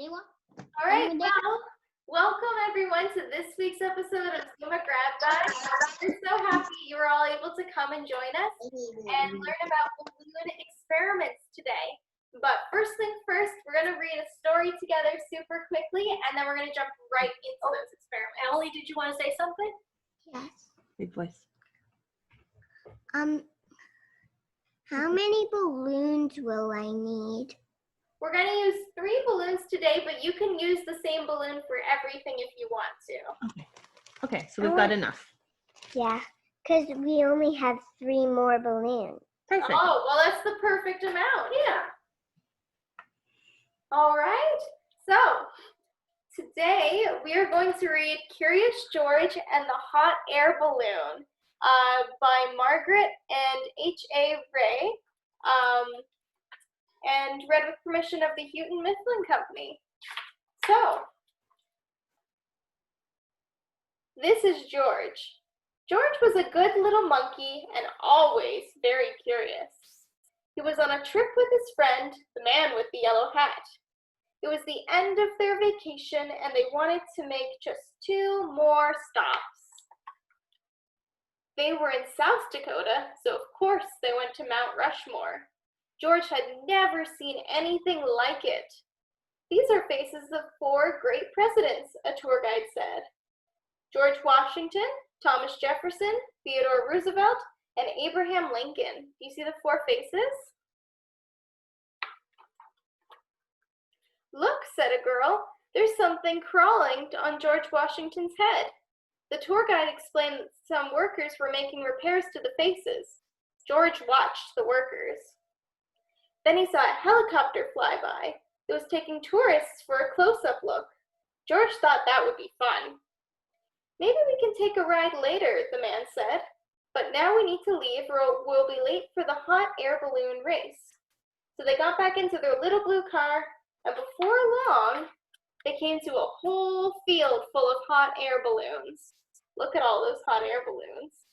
All right, well, welcome everyone to this week's episode of Zuma Grad Bag. We're so happy you were all able to come and join us and learn about balloon experiments today. But first thing first, we're going to read a story together super quickly, and then we're going to jump right into those experiments. Emily, did you want to say something? Yes. Big voice. How many balloons will I need? We're going to use 3 balloons today, but you can use the same balloon for everything if you want to. Okay, so we've got enough. Yeah, because we only have 3 more balloons. Perfect. Oh, well, that's the perfect amount, yeah. All right, so today we are going to read Curious George and the Hot Air Balloon by Margaret and H.A. Ray, and read with permission of the Houghton Mifflin Company. So, this is George. George was a good little monkey and always very curious. He was on a trip with his friend, the man with the yellow hat. It was the end of their vacation and they wanted to make just 2 more stops. They were in South Dakota, so of course they went to Mount Rushmore. George had never seen anything like it. These are faces of 4 great presidents, a tour guide said. George Washington, Thomas Jefferson, Theodore Roosevelt, and Abraham Lincoln. Do you see the 4 faces? Look, said a girl, there's something crawling on George Washington's head. The tour guide explained that some workers were making repairs to the faces. George watched the workers. Then he saw a helicopter fly by. It was taking tourists for a close-up look. George thought that would be fun. Maybe we can take a ride later, the man said. But now we need to leave or we'll be late for the hot air balloon race. So they got back into their little blue car, and before long, they came to a whole field full of hot air balloons. Look at all those hot air balloons.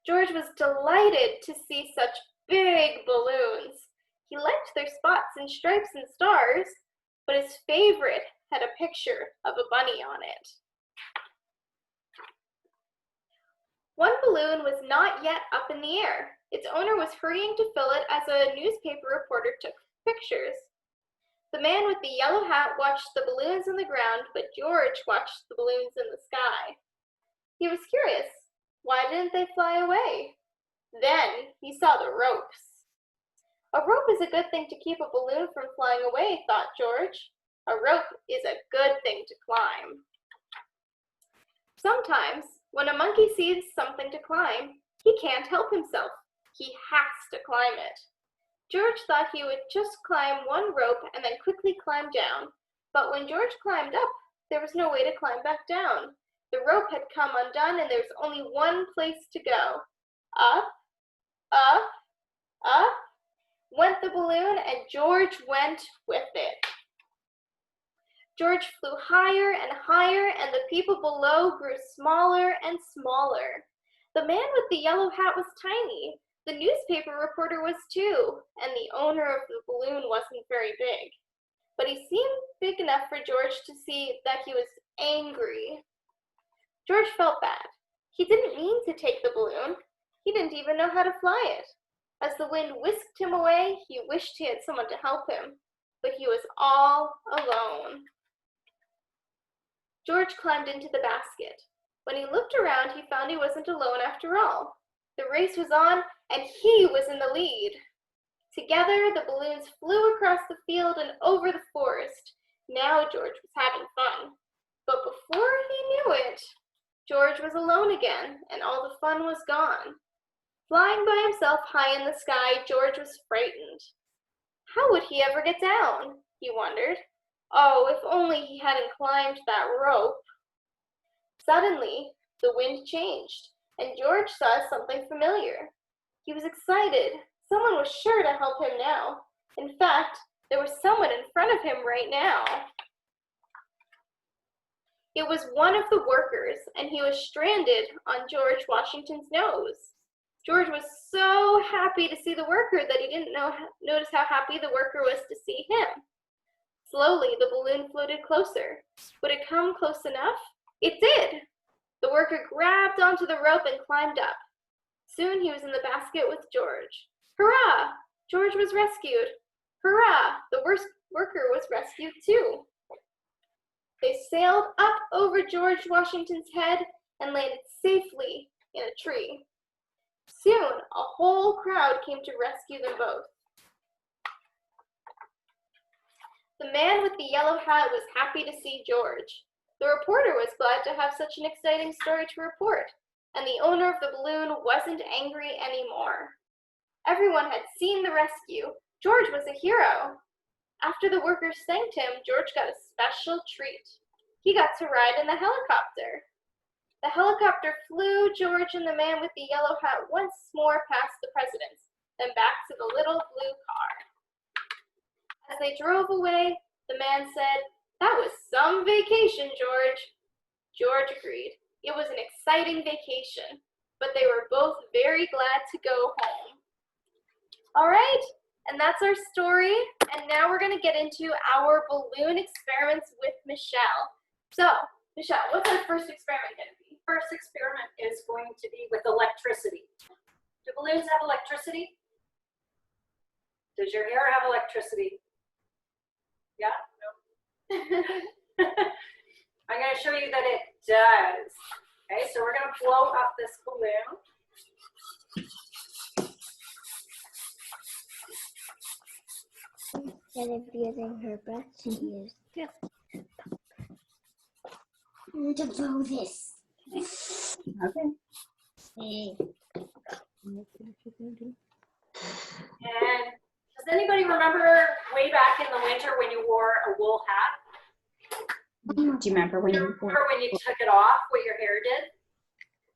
George was delighted to see such big balloons. He liked their spots and stripes and stars, but his favorite had a picture of a bunny on it. One balloon was not yet up in the air. Its owner was hurrying to fill it as a newspaper reporter took pictures. The man with the yellow hat watched the balloons on the ground, but George watched the balloons in the sky. He was curious. Why didn't they fly away? Then he saw the ropes. A rope is a good thing to keep a balloon from flying away, thought George. A rope is a good thing to climb. Sometimes, when a monkey sees something to climb, he can't help himself. He has to climb it. George thought he would just climb one rope and then quickly climb down. But when George climbed up, there was no way to climb back down. The rope had come undone and there was only one place to go. Up, up, up went the balloon and George went with it. George flew higher and higher and the people below grew smaller and smaller. The man with the yellow hat was tiny. The newspaper reporter was too, and the owner of the balloon wasn't very big. But he seemed big enough for George to see that he was angry. George felt bad. He didn't mean to take the balloon. He didn't even know how to fly it. As the wind whisked him away, he wished he had someone to help him, but he was all alone. George climbed into the basket. When he looked around, he found he wasn't alone after all. The race was on, and he was in the lead. Together, the balloons flew across the field and over the forest. Now George was having fun. But before he knew it, George was alone again, and all the fun was gone. Flying by himself high in the sky, George was frightened. How would he ever get down? He wondered. Oh, if only he hadn't climbed that rope. Suddenly, the wind changed, and George saw something familiar. He was excited. Someone was sure to help him now. In fact, there was someone in front of him right now. It was one of the workers, and he was stranded on George Washington's nose. George was so happy to see the worker that he didn't notice how happy the worker was to see him. Slowly, the balloon floated closer. Would it come close enough? It did! The worker grabbed onto the rope and climbed up. Soon he was in the basket with George. Hurrah! George was rescued. Hurrah! The worker was rescued too. They sailed up over George Washington's head and landed safely in a tree. Soon, a whole crowd came to rescue them both. The man with the yellow hat was happy to see George. The reporter was glad to have such an exciting story to report, and the owner of the balloon wasn't angry anymore. Everyone had seen the rescue. George was a hero. After the workers thanked him, George got a special treat. He got to ride in the helicopter. The helicopter flew George and the man with the yellow hat once more past the presidents, then back to the little blue car. As they drove away, the man said, "That was some vacation, George." George agreed. It was an exciting vacation, but they were both very glad to go home. All right, and that's our story. And now we're going to get into our balloon experiments with Michelle. So, Michelle, what's our first experiment going to be? First experiment is going to be with electricity. Do balloons have electricity? Does your hair have electricity? Yeah? No? I'm going to show you that it does. Okay, so we're going to blow up this balloon. Instead of using her breath, she used to blow this. Okay. Hey. And does anybody remember way back in the winter when you wore a wool hat? Do you remember when you Remember when you took it off, what your hair did?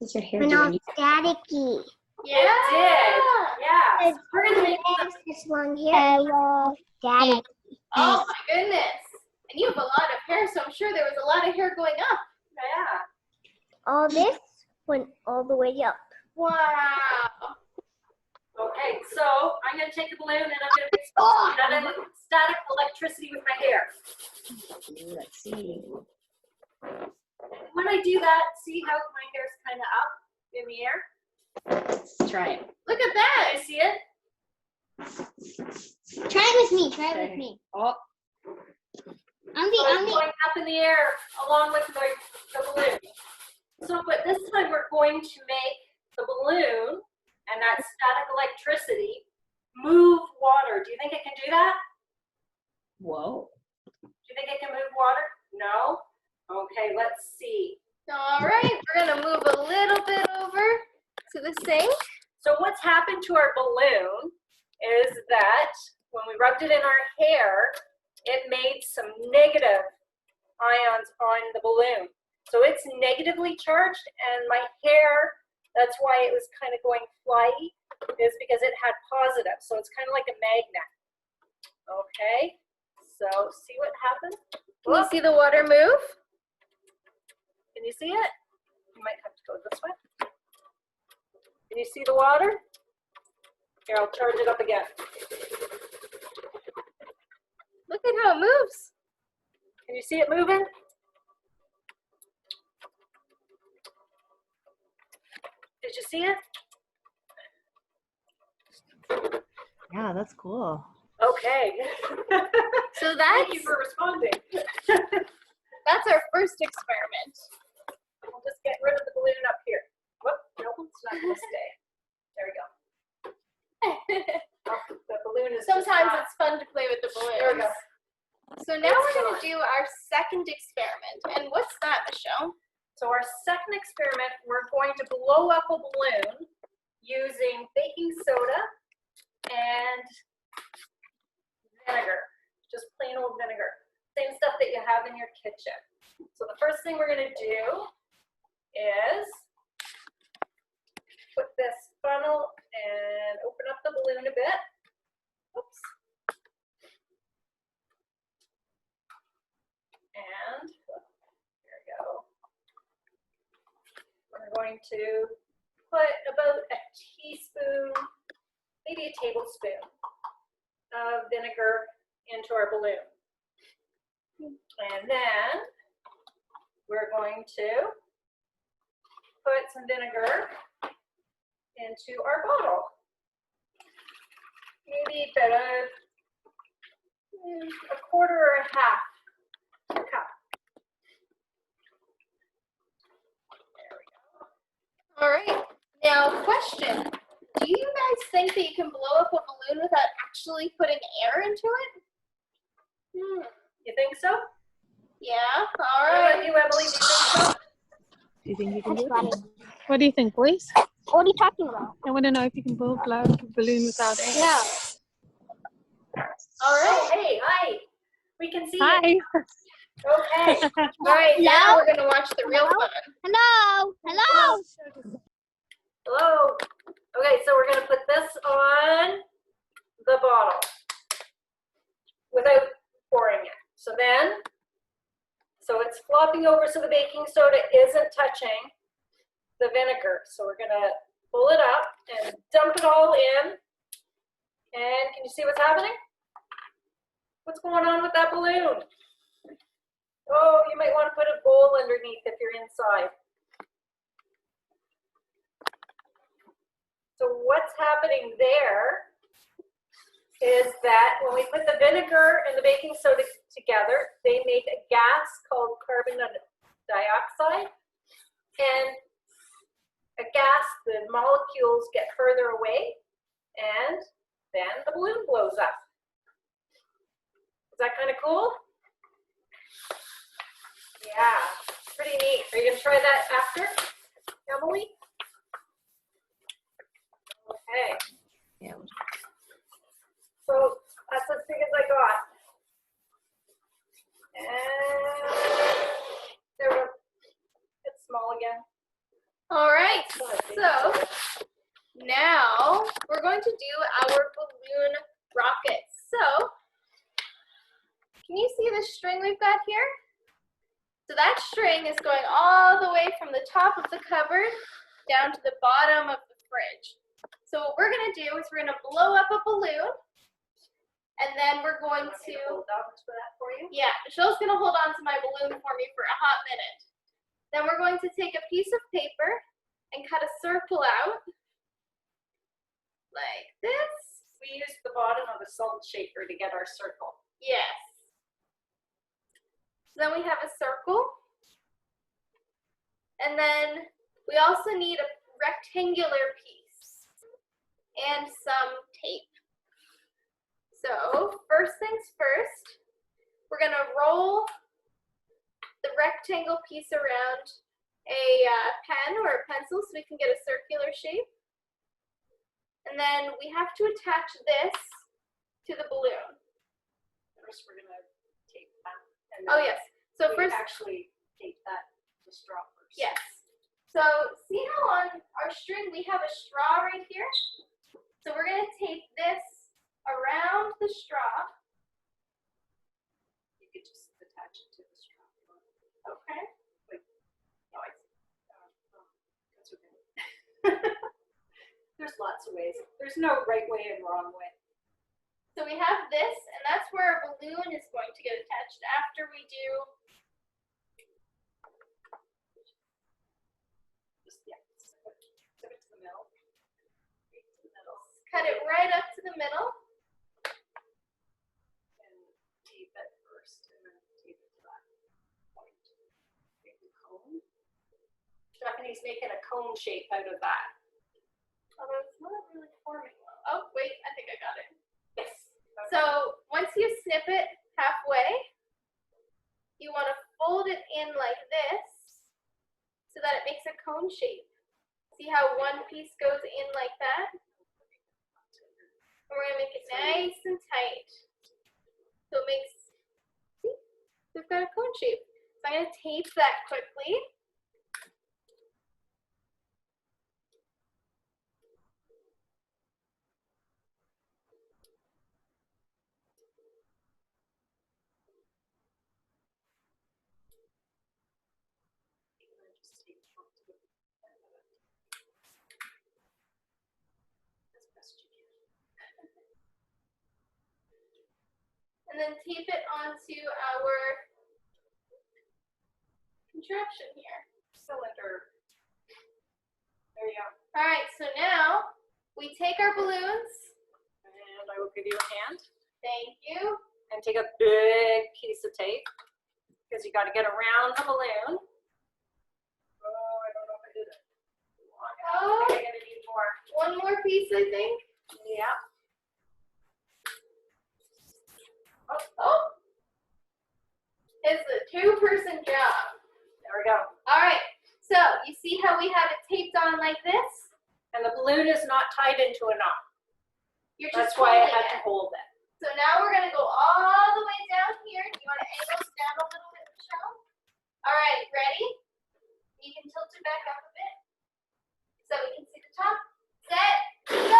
was your hair When all doing? staticky. Yeah. It did. Yeah. So we're going to make some. This one here. Hello. Staticky. Oh my goodness. And you have a lot of hair, so I'm sure there was a lot of hair going up. Yeah. All this went all the way up. Wow. Okay, so I'm going to take the balloon and I'm going to make some static electricity with my hair. Let's see. When I do that, see how my hair's kind of up in the air? Let's try it. Look at Can that. I see it? Try it with me. Try it Okay. with me. Oh, I'm So it's going up in the air along with the balloon. So, but this time we're going to make the balloon and that static electricity move water. Do you think it can do that? whoa. Do you think it can move water? No? Okay, let's see. All right, we're going to move a little bit over to the sink. So what's happened to our balloon is that when we rubbed it in our hair, it made some negative ions on the balloon. So it's negatively charged, and my hair, that's why it was kind of going flyy, is because it had positive. So it's kind of like a magnet. Okay, so see what happened? Can you see the water move? Can you see it? You might have to go this way. Can you see the water? Here, I'll charge it up again. Look at how it moves. Can you see it moving? Did you see it? Yeah, that's cool. Okay. So Thank you for responding. that's our first experiment. We'll just get rid of the balloon up here. Whoop, nope, it's not going to stay. There we go. Oh, the balloon is Sometimes just it's fun to play with the balloons. There we go. So now It's we're going gone. to do our second experiment. And what's that, Michelle? So our second experiment, we're going to blow up a balloon using baking soda and vinegar, just plain old vinegar. Same stuff that you have in your kitchen. So the first thing we're going to do is put this funnel and open up the balloon a bit. Oops. And there we go. We're going to put about a teaspoon, maybe a tablespoon of vinegar into our balloon. And then we're going to put some vinegar into our bottle. Maybe about a quarter or a half cup. There we go. All right. Now, question. Do you guys think that you can blow up a balloon without actually putting air into it? You think so? Yeah. All What right. about you, Emily? Do you think so? Do you think you can That's do funny. it? What do you think, boys? What are you talking about? I want to know if you can blow up a balloon without air. No. All right. Oh, hey, hi. We can see you. Hi. Okay. All right. Now Hello? we're gonna watch the real Hello? fun. Hello. Hello. Hello. Okay, so we're gonna put this on the bottle without pouring it. So it's flopping over so the baking soda isn't touching the vinegar. So we're gonna pull it up and dump it all in. And can you see what's happening? What's going on with that balloon? Oh, you might want to put a bowl underneath if you're inside. So what's happening there is that when we put the vinegar and the baking soda together, they make a gas called carbon dioxide. And a gas, the molecules get further away, and then the balloon blows up. Is that kind of cool? Yeah, pretty neat. Are you going to try that after, Emily? Okay. Yeah. So that's as big as I got. And there we go. It's small again. All right. Not as big. So now we're going to do our balloon rockets. So can you see the string we've got here? So that string is going all the way from the top of the cupboard down to the bottom of the fridge. So what we're gonna do is we're gonna blow up a balloon, and then we're going to, Hold on for that for you. yeah, Michelle's gonna hold on to my balloon for me for a hot minute. Then we're going to take a piece of paper and cut a circle out like this. We used the bottom of a salt shaker to get our circle. Yes. So then we have a circle. And then we also need a rectangular piece and some tape. So first things first, we're gonna roll the rectangle piece around a pen or a pencil so we can get a circular shape. And then we have to attach this to the balloon. First, we're gonna tape that. And Oh then yes. So we first, actually tape that to straw first. yes. So see how on our string we have a straw right here? So we're gonna tape this around the straw. You could just attach it to the straw. Okay. Oh, I see. That's okay. There's lots of ways. There's no right way and wrong way. So we have this, and that's where our balloon is going to get attached after we do. Just, yeah, stick it to the middle. Right to the middle. Cut it right up to the middle. And tape it first, and then tape it to that point. Make a cone. Stephanie's making a cone shape out of that. Although it's not really forming well. Oh, wait, I think I got it. Yes. So once you snip it halfway, you want to fold it in like this so that it makes a cone shape. See how one piece goes in like that? And we're going to make it nice and tight. So it makes, see, we've got a cone shape. So I'm going to tape that quickly. And then tape it onto our contraption here. Cylinder. There you go. All right, so now we take our balloons. And I will give you a hand. Thank you. And take a big piece of tape because you got to get around the balloon. Oh, I don't know if I did it. Oh, I'm gonna need more. one more piece, I think. Yeah. Oh, it's a two-person job. There we go. All right, so you see how we have it taped on like this? And the balloon is not tied into a knot. You're That's just why I holding had it. to hold it. So now we're gonna go all the way down here. You want to angle this down a little bit, Michelle? All right, ready? You can tilt it back up a bit so we can see the top. Set, go!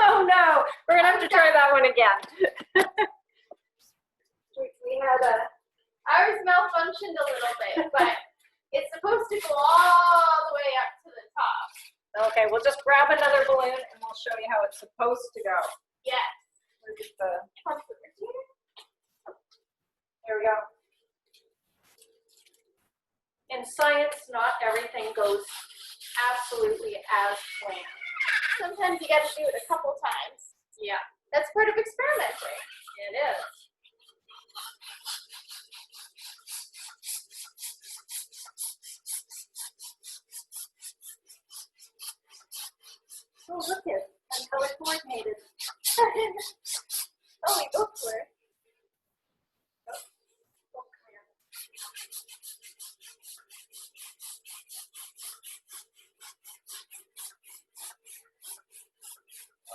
Oh no, we're gonna have to try that one again. We had a. Ours malfunctioned a little bit, but it's supposed to go all the way up to the top. Okay, we'll just grab another balloon and we'll show you how it's supposed to go. Yes. Where's the? Pump it right here. Here we go. In science, not everything goes absolutely as planned. Sometimes you got to do it a couple times. Yeah, That's part of experimenting. it is. Oh, look it. I'm color coordinated. Oh, we both were.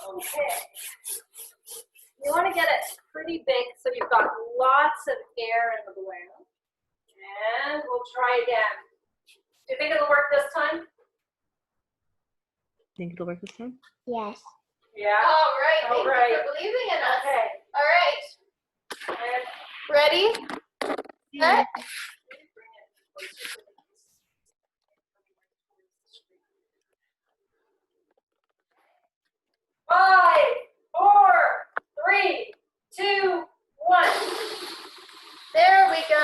Okay. You want to get it pretty big so you've got lots of air in the balloon. And we'll try again. Do you think it'll work this time? Think it'll work this time? Yes. Yeah. All right. All Thank right. you for believing in us. Okay. All right. And Ready? Set. 5, 4, 3, 2, 1. There we go.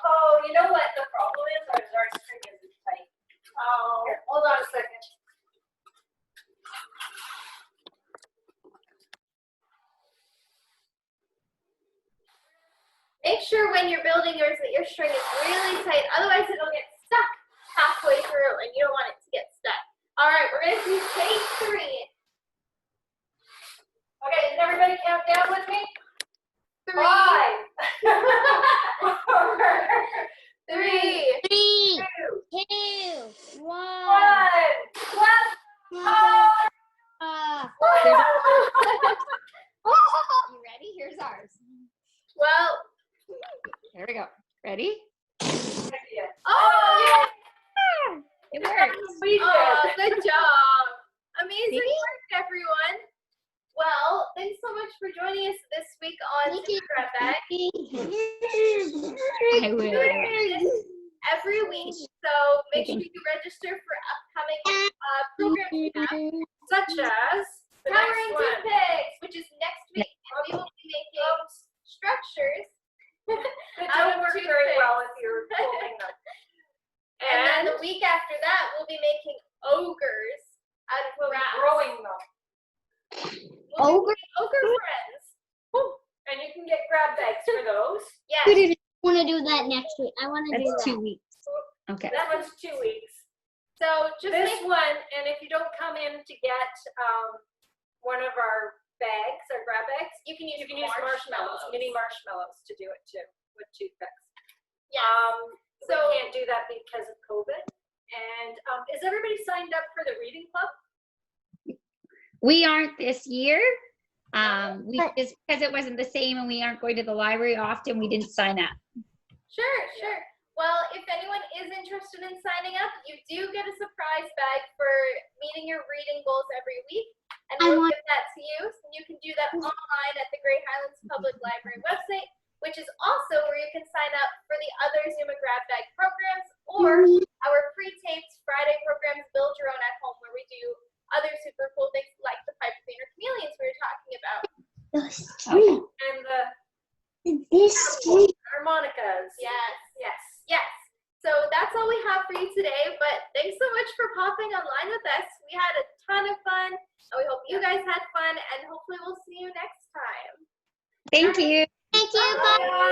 Oh, you know what the problem is? Our string isn't tight. Oh. Here, hold on a second. Make sure when you're building yours that your string is really tight. Otherwise, it'll get stuck halfway through, and you don't want it to get stuck. All right, we're going to do take 3. Okay, did everybody count down with me? 3. 5, 4, 3. 3, 2, 2, 1. 1. Clap. You ready? Here's ours. Well, There we go. Ready? oh, It works. We oh, did. good job. Amazing See? work, everyone. Well, thanks so much for joining us this week on Thank you. Grab Bag. I will. Every week, so make sure you register for upcoming programs we have, Such as the Coloring next one. Toothpicks, which is next week, and we will be making structures. It out don't of work very toothpicks. well if you're holding them. And then And the week after that, we'll be making ogres out of we'll be grass. growing them. We'll be making ogre friends. And you can get grab bags for those. Yes. I want to do that next week. I want to do That's that. 2 weeks. Okay. That one's 2 weeks. So just This make one, and if you don't come in to get one of our bags, our grab bags, you can use marshmallows, mini marshmallows to do it too with toothpicks. Yes. So So- we can't do that because of COVID. And is everybody signed up for the reading club? We aren't this year. We just because it wasn't the same and we aren't going to the library often, we didn't sign up. Sure. Well, if anyone is interested in signing up, you do get a surprise bag for meeting your reading goals every week. And I we'll want- give that to you. And you can do that online at the Grey Highlands Public Library website, which is also where you can sign up for the other Zuma Grab Bag programs or our pre-taped Friday programs, Build Your Own at Home, where we do other super cool things like the pipe cleaner chameleons we were talking about. The street. And the This street. harmonicas. Yes. have for you today, but thanks so much for popping online with us. We had a ton of fun, and we hope you guys had fun, and hopefully we'll see you next time. Thank you. Thank you. Bye. Bye.